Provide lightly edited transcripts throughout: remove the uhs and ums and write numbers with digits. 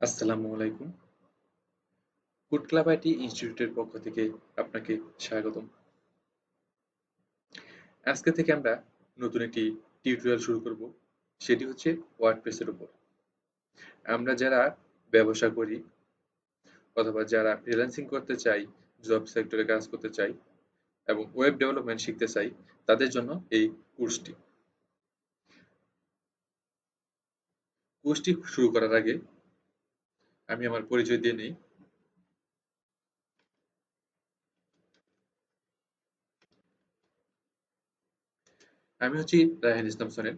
আসসালামু আলাইকুম। Food club IT ইনস্টিটিউটের পক্ষ থেকে আপনাকে স্বাগতম। আজকে থেকে আমরা নতুন একটি টিউটোরিয়াল শুরু করব। সেটি হচ্ছে ওয়ার্ডপ্রেসের উপর। আমরা যারা ব্যবসা করি অথবা যারা ফ্রিল্যান্সিং করতে চাই, জব সেক্টরে কাজ করতে চাই এবং ওয়েব ডেভেলপমেন্ট শিখতে চাই, তাদের জন্য এই কোর্সটি। কোর্সটি শুরু করার আগে আমি আমার পরিচয় দিয়ে নেই। আমি হচ্ছি রায়হান ইসলাম সোনেট,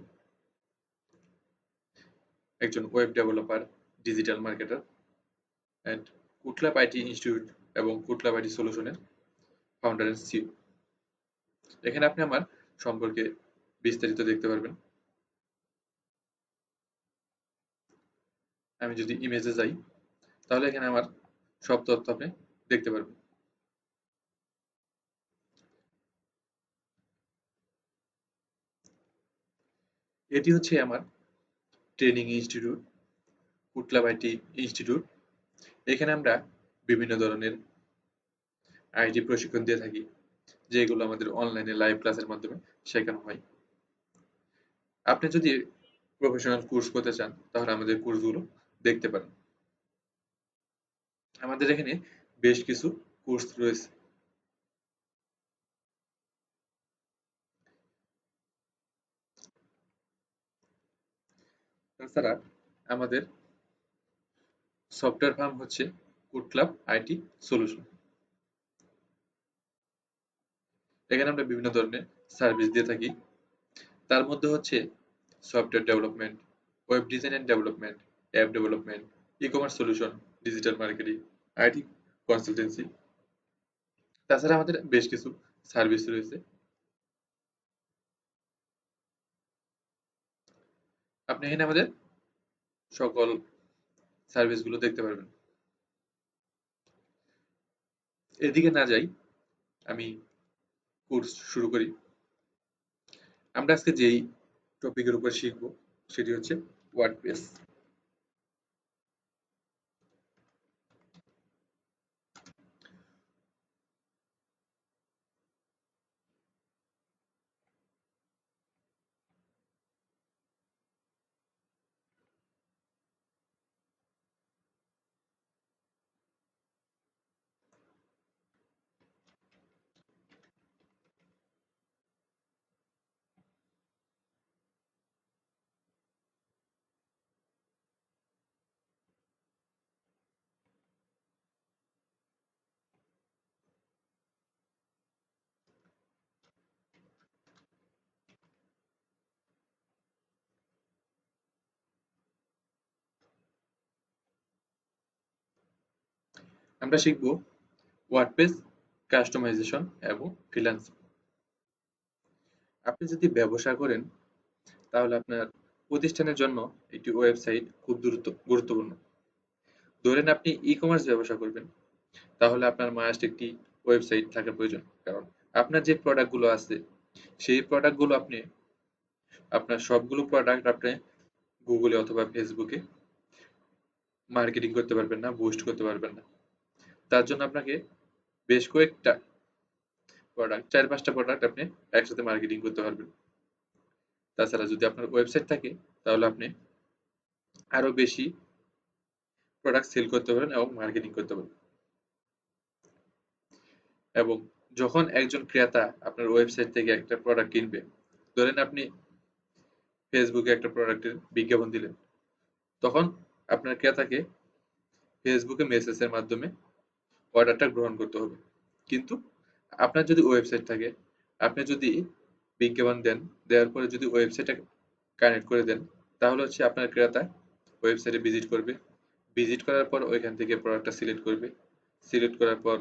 একজন web developer, digital marketer and food club IT institute এবং ফুড ক্লাব আইটি সলিউশনের ফাউন্ডার অ্যান্ড সিইও। এখানে আপনি আমার সম্পর্কে বিস্তারিত দেখতে পারবেন। আমি যদি ইমেজে যাই তাহলে এখানে আমার সব তথ্য আপনি দেখতে পারবেন। এটি হচ্ছে আমার training institute, food club IT institute. এখানে আমরা বিভিন্ন ধরনের আইটি প্রশিক্ষণ দিয়ে থাকি, যেগুলো আমাদের অনলাইনে লাইভ ক্লাসের মাধ্যমে শেখানো হয়। আপনি যদি প্রফেশনাল কোর্স করতে চান তাহলে আমাদের কোর্সগুলো দেখতে পারেন। আমাদের এখানে বেশ কিছু কোর্স রয়েছে। তাছাড়া আমাদের সফটওয়্যার ফার্ম হচ্ছে ফুড ক্লাব আইটি সলিউশন। এখানে আমরা বিভিন্ন ধরনের সার্ভিস দিয়ে থাকি। তার মধ্যে হচ্ছে software development, web design and development, app development, e-commerce solution, digital marketing, IT consultancy. তাছাড়া আমাদের বেশ কিছু সার্ভিস রয়েছে। আপনি এখানে আমাদের সকল সার্ভিসগুলো দেখতে পারবেন। এদিকে না যাই, আমি কোর্স শুরু করি। আমরা আজকে যেই টপিকের উপর শিখব সেটি হচ্ছে ওয়ার্ডপ্রেস। আমরা শিখব ওয়ার্ডপ্রেস কাস্টমাইজেশন এবং ফ্রিল্যান্সিং। আপনি যদি ব্যবসা করেন তাহলে আপনার প্রতিষ্ঠানের জন্য একটি ওয়েবসাইট খুব গুরুত্বপূর্ণ। ধরেন আপনি ই-কমার্স ব্যবসা করবেন, তাহলে আপনার মাস্ট একটি ওয়েবসাইট থাকা প্রয়োজন। কারণ আপনার যে প্রোডাক্টগুলো আছে সেই প্রোডাক্টগুলো আপনি আপনার সবগুলো প্রোডাক্ট আপনি গুগলে অথবা ফেসবুকে মার্কেটিং করতে পারবেন না, বুস্ট করতে পারবেন না। তার জন্য আপনাকে বেশ কয়েকটা প্রোডাক্ট, 4-5টা প্রোডাক্ট আপনি একসাথে মার্কেটিং করতে পারবেন। তাছাড়া যদি আপনার ওয়েবসাইট থাকে তাহলে আপনি আরো বেশি প্রোডাক্ট সেল করতে পারেন এবং মার্কেটিং করতে পারেন। এবং যখন একজন ক্রেতা আপনার ওয়েবসাইট থেকে একটা প্রোডাক্ট কিনবে, ধরেন আপনি ফেসবুকে একটা প্রোডাক্টের বিজ্ঞাপন দিলেন, তখন আপনার ক্রেতাকে ফেসবুকে মেসেজের মাধ্যমে অর্ডারটা গ্রহণ করতে হবে। কিন্তু আপনার যদি ওয়েবসাইট থাকে, আপনি যদি বিজ্ঞাপন দেন, দেওয়ার পরে যদি ওয়েবসাইটে কানেক্ট করে দেন, তাহলে হচ্ছে আপনার ক্রেতা ওয়েবসাইটে ভিজিট করবে। ভিজিট করার পর ওইখান থেকে প্রোডাক্টটা সিলেক্ট করবে। সিলেক্ট করার পর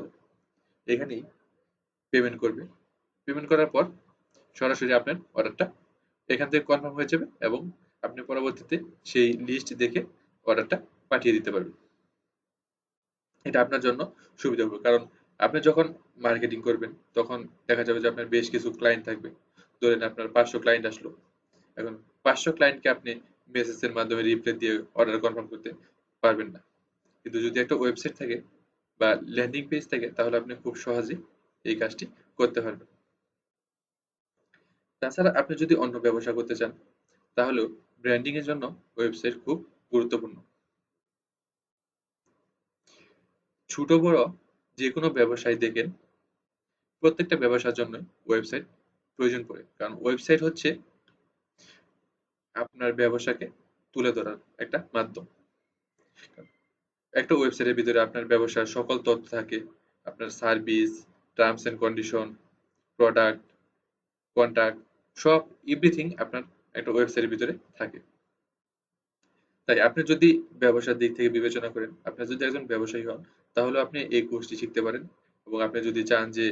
এখানেই পেমেন্ট করবে। পেমেন্ট করার পর সরাসরি আপনার অর্ডারটা এখান থেকে কনফার্ম হয়ে যাবে এবং আপনি পরবর্তীতে সেই লিস্ট দেখে অর্ডারটা পাঠিয়ে দিতে পারবেন। এটা আপনার জন্য সুবিধা হবে। কারণ আপনি যখন মার্কেটিং করবেন তখন দেখা যাবে যে আপনার বেশ কিছু ক্লায়েন্ট থাকবে। ধরেন আপনার 500 ক্লায়েন্ট আসলো। এখন 500 ক্লায়েন্টকে আপনি মেসেজের মাধ্যমে রিপ্লাই দিয়ে অর্ডার কনফার্ম করতে পারবেন না। কিন্তু যদি একটা ওয়েবসাইট থাকে বা ল্যান্ডিং পেজ থাকে তাহলে আপনি খুব সহজেই এই কাজটি করতে পারবেন। তাছাড়া আপনি যদি অন্য ব্যবসা করতে চান তাহলেও ব্র্যান্ডিং এর জন্য ওয়েবসাইট খুব গুরুত্বপূর্ণ। ছোট বড় যে কোনো ব্যবসায় দেখেন প্রত্যেকটা ব্যবসার জন্য ওয়েবসাইট প্রয়োজন পড়ে, কারণ ওয়েবসাইট হচ্ছে আপনার ব্যবসাকে তুলে ধরার একটা মাধ্যম। একটা ওয়েবসাইটের ভিতরে আপনার ব্যবসার সকল তথ্য থাকে, আপনার service, terms and condition, product, contact, সব এভরিথিং আপনার একটা ওয়েবসাইটের ভিতরে থাকে। তাই আপনি যদি ব্যবসার দিক থেকে বিবেচনা করেন, আপনি যদি একজন ব্যবসায়ী হন, তাহলে আপনি এই কোর্সটি শিখতে পারেন। এবং আপনি যদি চান যে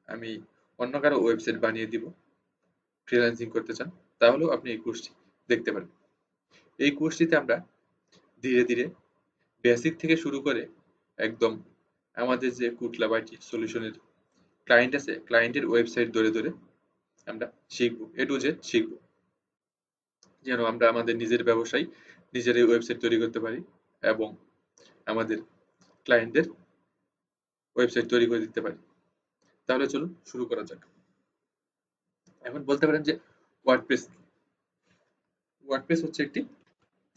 আমি অন্য কারো ওয়েবসাইট বানিয়ে দিব, ফ্রিল্যান্সিং করতে চান, তাহলেও আপনি এই কোর্সটি দেখতে পারেন। এই কোর্সটিতে আমরা ধীরে ধীরে বেসিক থেকে শুরু করে একদম আমাদের যে কুটলা বাটি সলিউশনের ক্লায়েন্ট আছে, ক্লায়েন্টের ওয়েবসাইট ধরে ধরে আমরা শিখবো, এ টু জেড শিখবো, যেন আমরা আমাদের নিজের ব্যবসায় নিজেরাই ওয়েবসাইট তৈরি করতে পারি এবং আমাদের ক্লায়েন্টদের ওয়েবসাইট তৈরি করে দিতে পারি। তাহলে চলুন শুরু করা যাক। এখন বলতে পারেন যে ওয়ার্ডপ্রেস কি? ওয়ার্ডপ্রেস হচ্ছে একটি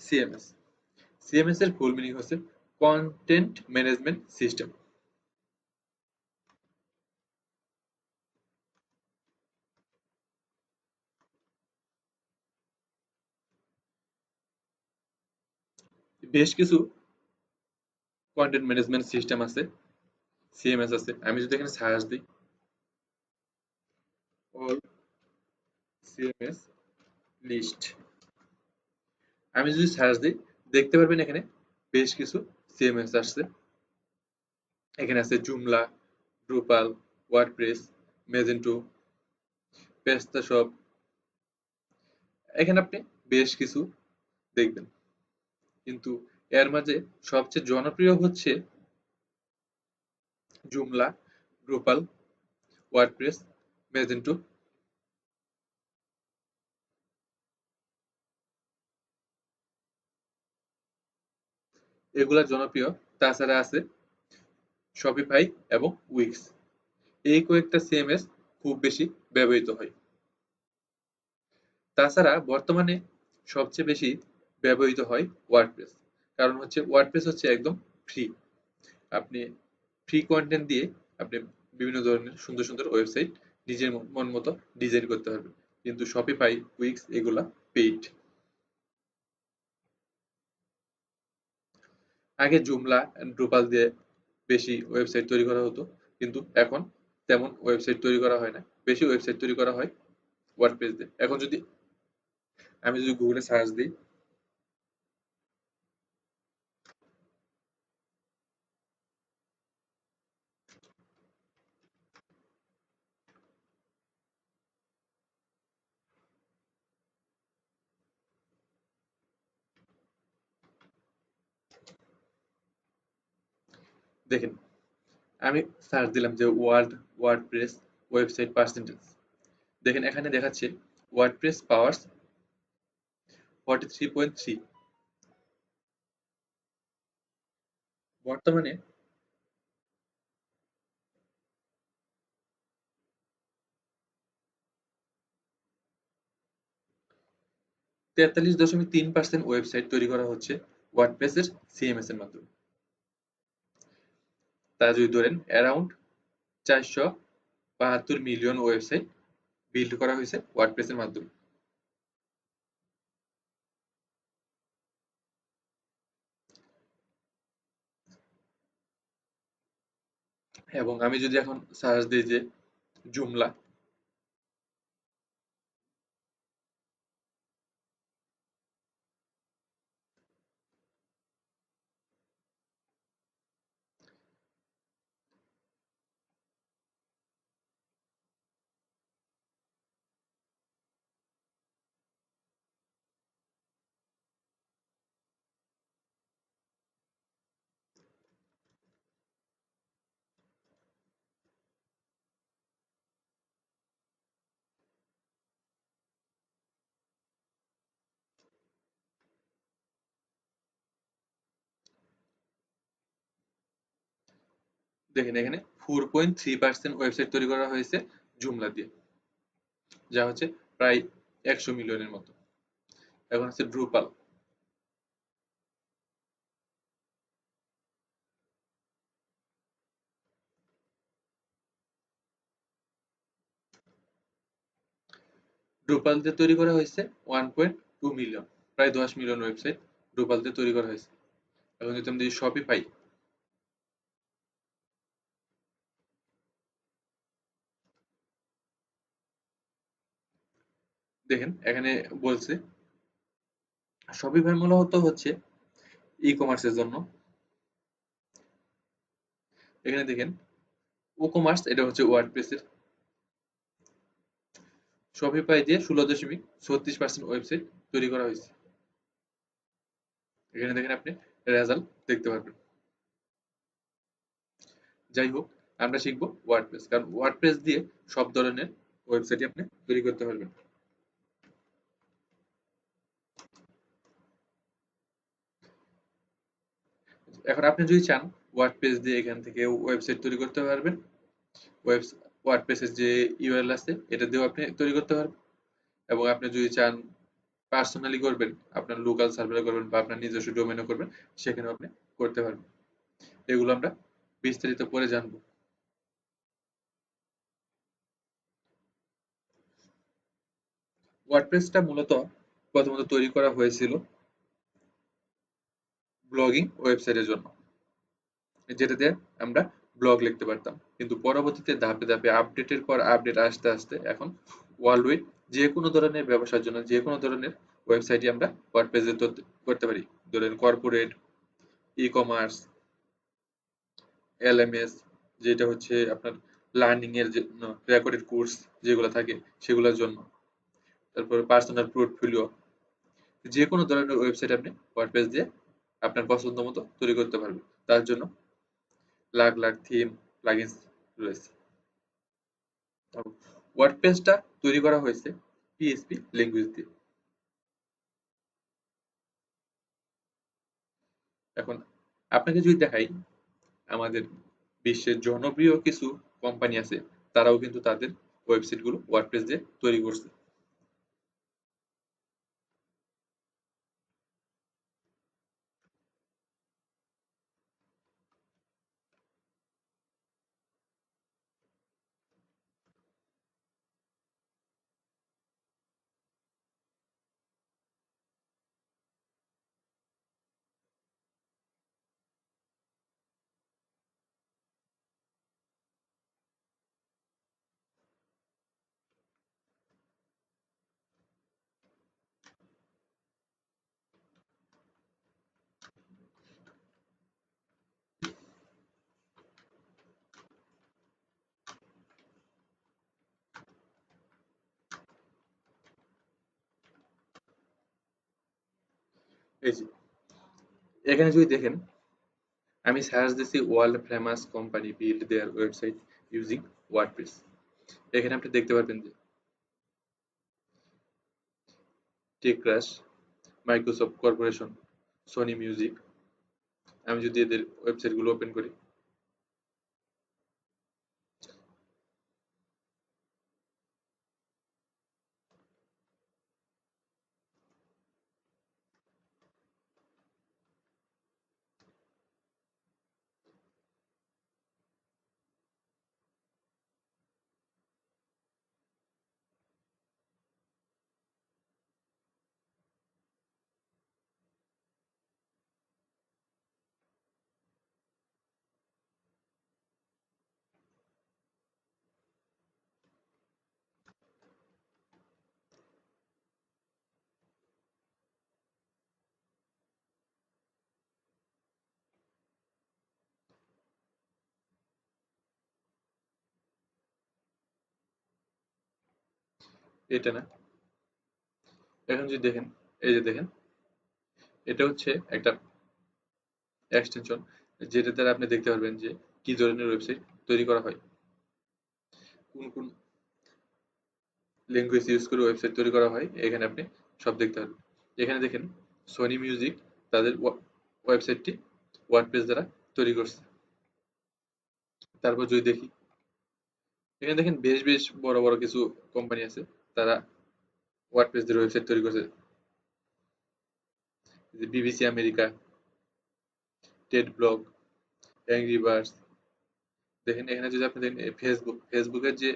সিএমএস। সিএমএস এর ফুল মিনিং হচ্ছে কন্টেন্ট ম্যানেজমেন্ট সিস্টেম। বেশ কিছু কন্টেন্ট ম্যানেজমেন্ট সিস্টেম আছে, সিএমএস আছে। আমি যদি এখানে সার্চ দিই অল সিএমএস লিস্ট, আমি যদি সার্চ দিই দেখতে পারবেন এখানে বেশ কিছু সিএমএস আসছে। এখানে আছে জুমলা, ড্রুপাল, ওয়ার্ডপ্রেস, মেজেন্টো, পেস্তাশপ। এখানে আপনি বেশ কিছু দেখবেন, কিন্তু এর মাঝে সবচেয়ে জনপ্রিয় হচ্ছে জুমলা, ড্রুপাল, ওয়ার্ডপ্রেস, মেজেন্টো। এগুলা জনপ্রিয়। তাছাড়া আছে শপিফাই এবং উইক্স। এই কয়েকটা সিএমএস খুব বেশি ব্যবহৃত হয়। তাছাড়া বর্তমানে সবচেয়ে বেশি ব্যবহৃত হয় ওয়ার্ডপ্রেস। কারণ হচ্ছে ওয়ার্ডপ্রেস হচ্ছে একদম ফ্রি। আপনি ফ্রি কন্টেন্ট দিয়ে আপনি বিভিন্ন ধরনের সুন্দর সুন্দর ওয়েবসাইট নিজের মন মতো ডিজাইন করতে পারবেন। কিন্তু শপিফাই, উইক্স এগুলা পেইড। আগে জুমলা এন্ড ড্রুপাল দিয়ে বেশি ওয়েবসাইট তৈরি করা হতো, কিন্তু এখন তেমন ওয়েবসাইট তৈরি করা হয় না। বেশি ওয়েবসাইট তৈরি করা হয় ওয়ার্ডপ্রেস দিয়ে। এখন যদি আমি যদি গুগলে সার্চ দিই, দেখেন আমি সার্চ দিলাম যে ওয়ার্ডপ্রেস ওয়েবসাইট পার্সেন্টেজ। দেখেন এখানে দেখাচ্ছে ওয়ার্ডপ্রেস পাওয়ার্স 43.3। বর্তমানে 43.3% ওয়েবসাইট তৈরি করা হচ্ছে ওয়ার্ডপ্রেসের সিএমএস এর মাধ্যমে। তা যদি ধরেন অ্যারাউন্ড 472 মিলিয়ন ওয়েবসাইট বিল্ড করা হয়েছে ওয়ার্ডপ্রেসের মাধ্যমে। এবং আমি যদি এখন সার্চ দিই যে জুমলা, দেখেন এখানে 4.3% ওয়েবসাইট তৈরি করা হয়েছে জুমলা দিয়ে, যা হচ্ছে প্রায় 100 মিলিয়নের মতো। এখন হচ্ছে ড্রুপাল। ড্রুপাল দিয়ে তৈরি করা হয়েছে 1.2 মিলিয়ন, প্রায় 10 মিলিয়ন ওয়েবসাইট ড্রুপাল দিয়ে তৈরি করা হয়েছে। এখন যদি আমি শপিফাই, দেখেন এখানে বলছে শপিফাই মূলত হচ্ছে ই কমার্সের জন্য। এখানে দেখেন ও কমার্স, এটা হচ্ছে ওয়ার্ডপ্রেসের। শপিফাই দিয়ে 16.36% ওয়েবসাইট তৈরি করা হয়েছে। এখানে দেখেন আপনি রেজাল্ট দেখতে পারবেন। যাই হোক, আমরা শিখবো ওয়ার্ডপ্রেস, কারণ ওয়ার্ডপ্রেস দিয়ে সব ধরনের ওয়েবসাইট আপনি তৈরি করতে পারবেন। এখন আপনি যদি চান ওয়ার্ডপ্রেস দিয়ে এখান থেকে ওয়েবসাইট তৈরি করতে পারবেন। ওয়ার্ডপ্রেসের যে ইউআরএল আছে এটা দিয়েও আপনি তৈরি করতে পারবেন। এবং আপনি যদি চান পার্সোনালি করবেন, আপনার লোকাল সার্ভারে করবেন বা আপনার নিজস্ব ডোমেনে করবেন, সেখানেও আপনি করতে পারবেন। এগুলো আমরা বিস্তারিত পরে জানবো। ওয়ার্ডপ্রেসটা মূলত প্রথমত তৈরি করা হয়েছিল ব্লগিং ওয়েবসাইটের জন্য, যেটাতে আমরা ব্লগ লিখতে পারতাম। কিন্তু পরবর্তীতে ধাপে ধাপে আপডেটের পর আপডেট আসতে আসতে এখন ওয়ার্ল্ড ওয়াইড যে কোনো ধরনের ব্যবসার জন্য যে কোনো ধরনের ওয়েবসাইটই আমরা ওয়ার্ডপ্রেসে করতে পারি। ধরেন কর্পোরেট, ই কমার্স, এলএমএস, যেটা হচ্ছে আপনার লার্নিং এর জন্য, রেকর্ডেড কোর্স যেগুলো থাকে সেগুলোর জন্য, তারপর পার্সোনাল পোর্টফোলিও, যে কোনো ধরনের ওয়েবসাইট আপনি ওয়ার্ডপ্রেস দিয়ে আপনার পছন্দ মতো তৈরি করতে পারবেন। তার জন্য লাখ লাখ থিম, প্লাগইনস রয়েছে। ওয়ার্ডপ্রেসটা তৈরি করা হয়েছে পিএইচপি ল্যাঙ্গুয়েজ দিয়ে। এখন আপনাকে যদি দেখাই, আমাদের বিশ্বের জনপ্রিয় কিছু কোম্পানি আছে, তারাও কিন্তু তাদের ওয়েবসাইটগুলো ওয়ার্ডপ্রেস দিয়ে তৈরি করছে। এই যে এখানে যদি দেখেন, আমি সার্চ দিছি world famous company build their website using WordPress. এখানে আপনি দেখতে পারবেন যে টেকক্রাশ, মাইক্রোসফট কর্পোরেশন, সোনি মিউজিক। আমি যদি এদের ওয়েবসাইটগুলো ওপেন করি, এটা না, এখন যদি দেখেন, এই যে দেখেন, এটা হচ্ছে একটা এক্সটেনশন, যেটা দ্বারা আপনি দেখতে পারবেন যে কি ধরনের ওয়েবসাইট তৈরি করা হয়, কোন কোন ল্যাঙ্গুয়েজ ইউজ করে ওয়েবসাইট তৈরি করা হয়, এখানে আপনি সব দেখতে পারবেন। এখানে দেখেন সোনি মিউজিক তাদের ওয়েবসাইটটি ওয়ার্ডপ্রেস দ্বারা তৈরি করছে। তারপর যদি দেখি, এখানে দেখেন বেশ বেশ বড় বড় কিছু কোম্পানি আছে, তারা ওয়ার্ডপ্রেস দিয়ে ওয়েবসাইট তৈরি করছে। BBC America, Ted blog, angry birds. দেখেন এখানে যদি আপনি দেখেন ফেসবুকের যে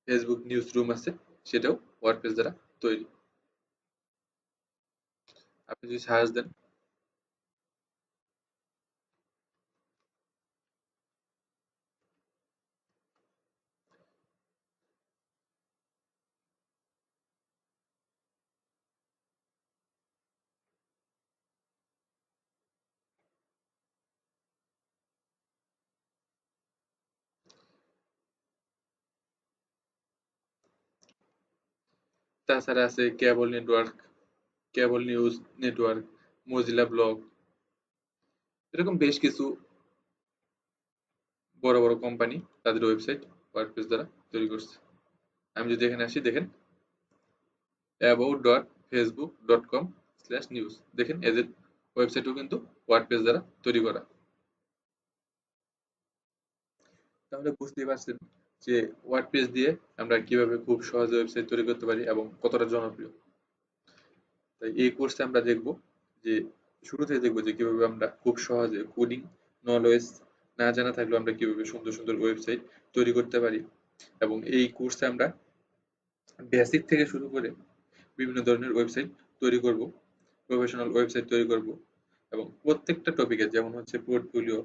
ফেসবুক নিউজ রুম আছে, সেটাও ওয়ার্ডপ্রেস দ্বারা তৈরি। আপনি যদি সার্চ দেন, তাছাড়া আছে কেবল নেটওয়ার্ক, কেবল নিউজ নেটওয়ার্ক, মজিলা ব্লগ, এরকম বেশ কিছু বড় বড় কোম্পানি তাদের ওয়েবসাইট ওয়ার্ডপ্রেস দ্বারা তৈরি করছে। আমি যদি এখানে আসি, দেখেন about.facebook.com/news, দেখেন এদের ওয়েবসাইটও কিন্তু ওয়ার্ডপ্রেস দ্বারা তৈরি করা। তাহলে বুঝতেই পারছেন যে ওয়ার্ডপ্রেস দিয়ে আমরা কিভাবে খুব সহজে ওয়েবসাইট তৈরি করতে পারি এবং কতটা জনপ্রিয়। তাই এই কোর্সে আমরা দেখব যে, শুরুতে দেখব যে কিভাবে আমরা খুব সহজে কোডিং নলেজ না জানা থাকলেও আমরা কিভাবে সুন্দর সুন্দর ওয়েবসাইট তৈরি করতে পারি। এবং এই কোর্সে আমরা বেসিক থেকে শুরু করে বিভিন্ন ধরনের ওয়েবসাইট তৈরি করব, প্রফেশনাল ওয়েবসাইট তৈরি করব, এবং প্রত্যেকটা টপিকে যেমন হচ্ছে পোর্টফোলিও,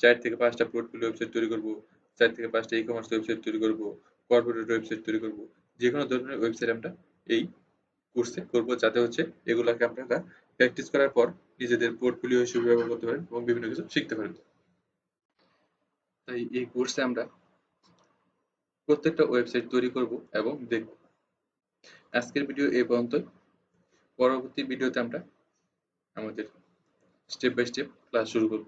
4 থেকে 5টা পোর্টফোলিও ওয়েবসাইট তৈরি করব, 4 থেকে 5টা ই-কমার্স ওয়েবসাইট তৈরি করব, কর্পোরেট ওয়েবসাইট তৈরি করব, যে কোনো ধরনের ওয়েবসাইট আমরা এই কোর্সে করব, যাতে হচ্ছে এগুলাকে আপনারা প্র্যাকটিস করার পর নিজেদের পোর্টফোলিও হিসেবে ব্যবহার করতে পারেন এবং বিভিন্ন কিছু শিখতে পারেন। তাই এই কোর্সে আমরা প্রত্যেকটা ওয়েবসাইট তৈরি করব এবং দেখব। আজকের ভিডিও এই পর্যন্তই। পরবর্তী ভিডিওতে আমরা আমাদের স্টেপ বাই স্টেপ ক্লাস শুরু করব।